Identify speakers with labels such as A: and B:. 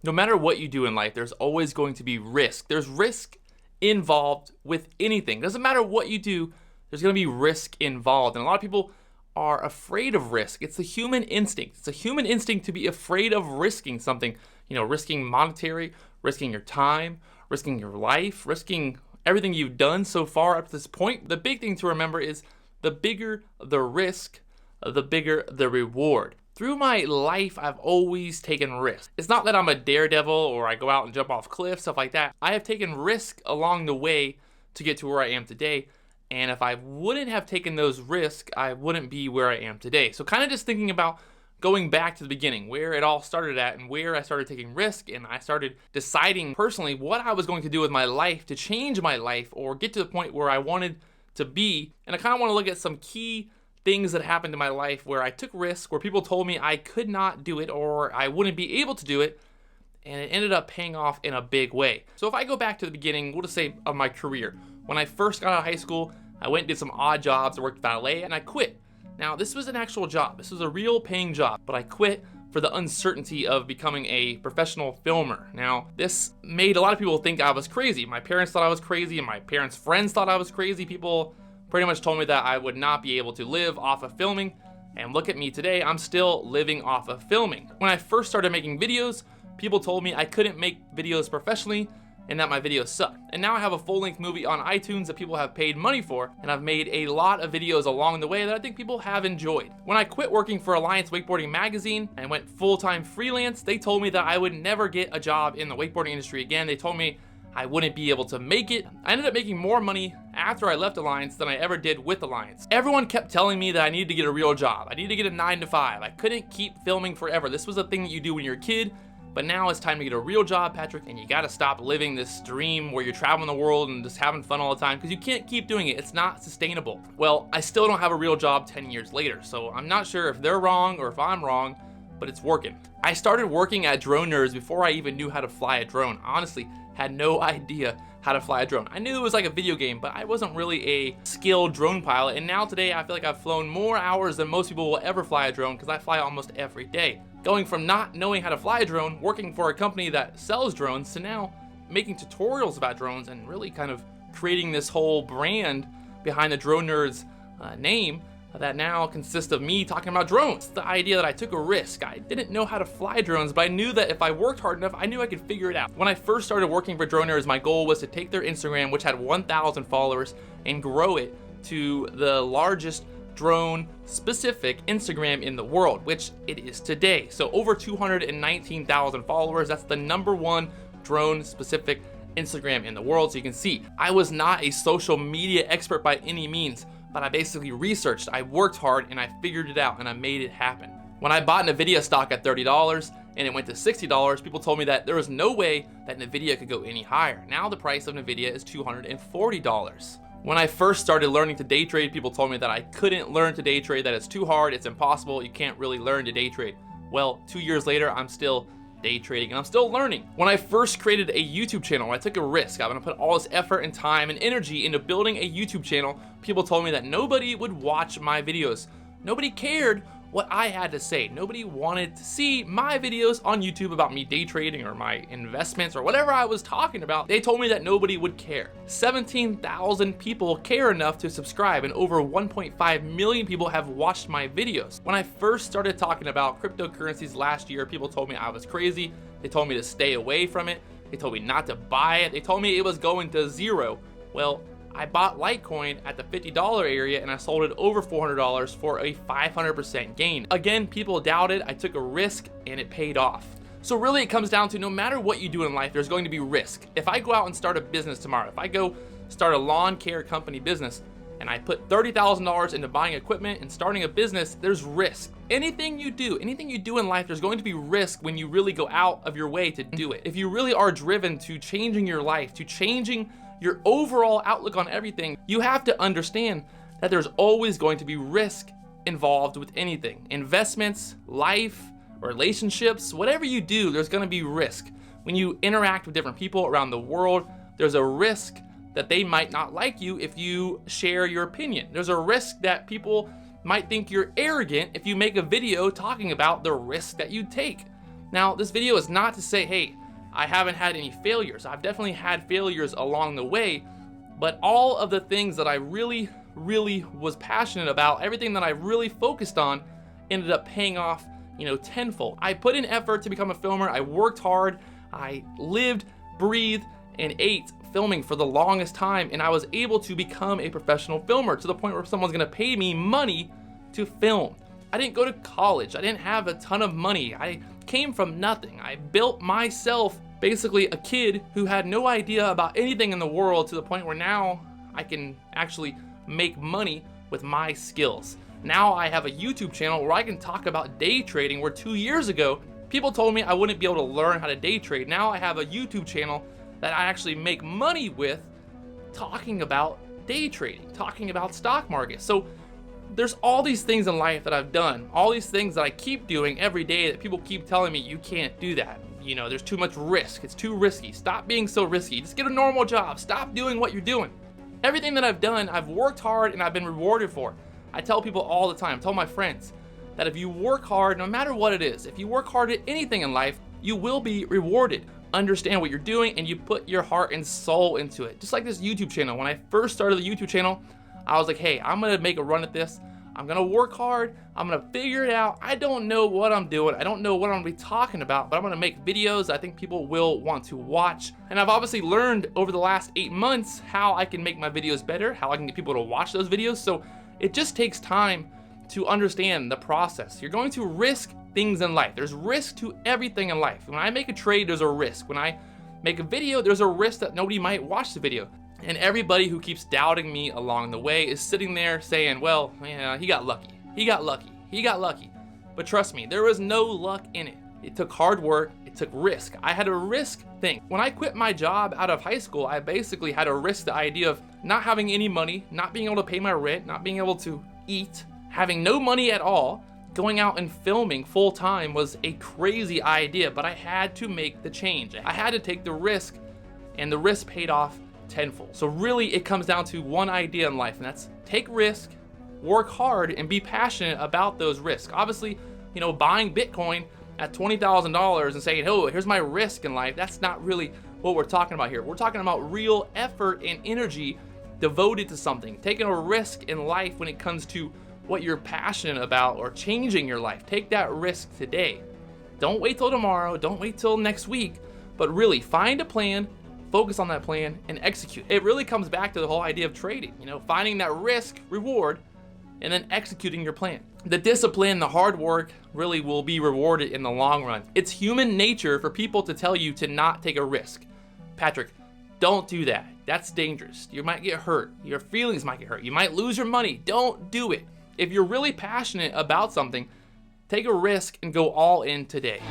A: No matter what you do in life, there's always going to be risk. There's risk involved with anything. Doesn't matter what you do, there's going to be risk involved. And a lot of people are afraid of risk. It's a human instinct. It's a human instinct to be afraid of risking something, risking monetary, risking your time, risking your life, risking everything you've done so far up to this point. The big thing to remember is the bigger the risk, the bigger the reward. Through my life, I've always taken risks. It's not that I'm a daredevil or I go out and jump off cliffs, stuff like that. I have taken risks along the way to get to where I am today. And if I wouldn't have taken those risks, I wouldn't be where I am today. So kind of just thinking about going back to the beginning, where it all started at and where I started taking risk, and I started deciding personally what I was going to do with my life to change my life or get to the point where I wanted to be. And I kind of want to look at some key things that happened in my life where I took risks, where people told me I could not do it or I wouldn't be able to do it, and it ended up paying off in a big way. So if I go back to the beginning, we'll just say of my career. When I first got out of high school, I went and did some odd jobs. I worked valet and I quit. Now, this was an actual job. This was a real paying job, but I quit for the uncertainty of becoming a professional filmer. Now, this made a lot of people think I was crazy. My parents thought I was crazy, and my parents' friends thought I was crazy. People pretty much told me that I would not be able to live off of filming. And look at me today, I'm still living off of filming. When I first started making videos, people told me I couldn't make videos professionally and that my videos suck. And now I have a full-length movie on iTunes that people have paid money for, and I've made a lot of videos along the way that I think people have enjoyed. When I quit working for Alliance Wakeboarding Magazine and went full-time freelance, they told me that I would never get a job in the wakeboarding industry again. They told me I wouldn't be able to make it. I ended up making more money after I left Alliance than I ever did with Alliance. Everyone kept telling me that I needed to get a real job. I needed to get a 9-to-5. I couldn't keep filming forever. This was a thing that you do when you're a kid. But now it's time to get a real job, Patrick, and you gotta stop living this dream where you're traveling the world and just having fun all the time, because you can't keep doing it. It's not sustainable. Well, I still don't have a real job 10 years later, so I'm not sure if they're wrong or if I'm wrong, but it's working. I started working at Drone Nerds before I even knew how to fly a drone. Honestly, had no idea how to fly a drone. I knew it was like a video game, but I wasn't really a skilled drone pilot, and now today I feel like I've flown more hours than most people will ever fly a drone, because I fly almost every day. Going from not knowing how to fly a drone, working for a company that sells drones, to now making tutorials about drones and really kind of creating this whole brand behind the Drone Nerds name that now consists of me talking about drones. The idea that I took a risk. I didn't know how to fly drones, but I knew that if I worked hard enough, I knew I could figure it out. When I first started working for Drone Nerds, my goal was to take their Instagram, which had 1,000 followers, and grow it to the largest drone specific Instagram in the world, which it is today. So over 219,000 followers. That's the #1 drone specific Instagram in the world. So you can see I was not a social media expert by any means, but I basically researched, I worked hard, and I figured it out, and I made it happen. When I bought NVIDIA stock at $30 and it went to $60, people told me that there was no way that NVIDIA could go any higher. Now the price of NVIDIA is $240. When I first started learning to day trade, people told me that I couldn't learn to day trade, that it's too hard, it's impossible, you can't really learn to day trade. Well, 2 years later, I'm still day trading and I'm still learning. When I first created a YouTube channel, I took a risk. I'm gonna put all this effort and time and energy into building a YouTube channel. People told me that nobody would watch my videos. Nobody cared what I had to say. Nobody wanted to see my videos on YouTube about me day trading or my investments or whatever I was talking about. They told me that nobody would care. 17,000 people care enough to subscribe, and over 1.5 million people have watched my videos. When I first started talking about cryptocurrencies last year, people told me I was crazy. They told me to stay away from it. They told me not to buy it. They told me it was going to zero. Well, I bought Litecoin at the $50 area and I sold it over $400 for a 500% gain. Again, people doubted, I took a risk, and it paid off. So really it comes down to no matter what you do in life, there's going to be risk. If I go out and start a business tomorrow, if I go start a lawn care company business and I put $30,000 into buying equipment and starting a business, there's risk. Anything you do in life, there's going to be risk when you really go out of your way to do it. If you really are driven to changing your life, to changing your overall outlook on everything, you have to understand that there's always going to be risk involved with anything. Investments, life, relationships, whatever you do, there's gonna be risk. When you interact with different people around the world, there's a risk that they might not like you if you share your opinion. There's a risk that people might think you're arrogant if you make a video talking about the risk that you take. Now, this video is not to say, hey, I haven't had any failures. I've definitely had failures along the way, but all of the things that I really was passionate about, everything that I really focused on, ended up paying off, tenfold. I put in effort to become a filmer. I worked hard. I lived, breathed, and ate filming for the longest time, and I was able to become a professional filmer to the point where someone's gonna pay me money to film. I didn't go to college. I didn't have a ton of money. I came from nothing. I built myself, basically a kid who had no idea about anything in the world, to the point where now I can actually make money with my skills. Now I have a YouTube channel where I can talk about day trading, where 2 years ago, people told me I wouldn't be able to learn how to day trade. Now I have a YouTube channel that I actually make money with, talking about day trading, talking about stock market. So there's all these things in life that I've done, all these things that I keep doing every day that people keep telling me, you can't do that. There's too much risk. It's too risky. Stop being so risky. Just get a normal job. Stop doing what you're doing. Everything that I've done, I've worked hard and I've been rewarded for. I tell people all the time, tell my friends, that if you work hard, no matter what it is, if you work hard at anything in life, you will be rewarded. Understand what you're doing and you put your heart and soul into it. Just like this YouTube channel. When I first started the YouTube channel, I was like, hey, I'm gonna make a run at this. I'm gonna work hard. I'm gonna figure it out. I don't know what I'm doing. I don't know what I'm gonna be talking about, but I'm gonna make videos I think people will want to watch. And I've obviously learned over the last 8 months how I can make my videos better, how I can get people to watch those videos. So it just takes time to understand the process. You're going to risk things in life. There's risk to everything in life. When I make a trade, there's a risk. When I make a video, there's a risk that nobody might watch the video. And everybody who keeps doubting me along the way is sitting there saying, well, yeah, he got lucky. He got lucky. He got lucky. But trust me, there was no luck in it. It took hard work. It took risk. I had to risk things. When I quit my job out of high school, I basically had to risk the idea of not having any money, not being able to pay my rent, not being able to eat, having no money at all. Going out and filming full time was a crazy idea, but I had to make the change. I had to take the risk, and the risk paid off tenfold. So really it comes down to one idea in life, and that's take risk, work hard, and be passionate about those risks. Obviously, buying Bitcoin at $20,000 and saying, oh, here's my risk in life, that's not really what we're talking about here. We're talking about real effort and energy devoted to something, taking a risk in life when it comes to what you're passionate about or changing your life. Take that risk today. Don't wait till tomorrow, don't wait till next week, but really find a plan, focus on that plan, and execute. It really comes back to the whole idea of trading, finding that risk reward and then executing your plan. The discipline, the hard work really will be rewarded in the long run. It's human nature for people to tell you to not take a risk. Patrick, don't do that. That's dangerous. You might get hurt. Your feelings might get hurt. You might lose your money. Don't do it. If you're really passionate about something, take a risk and go all in today.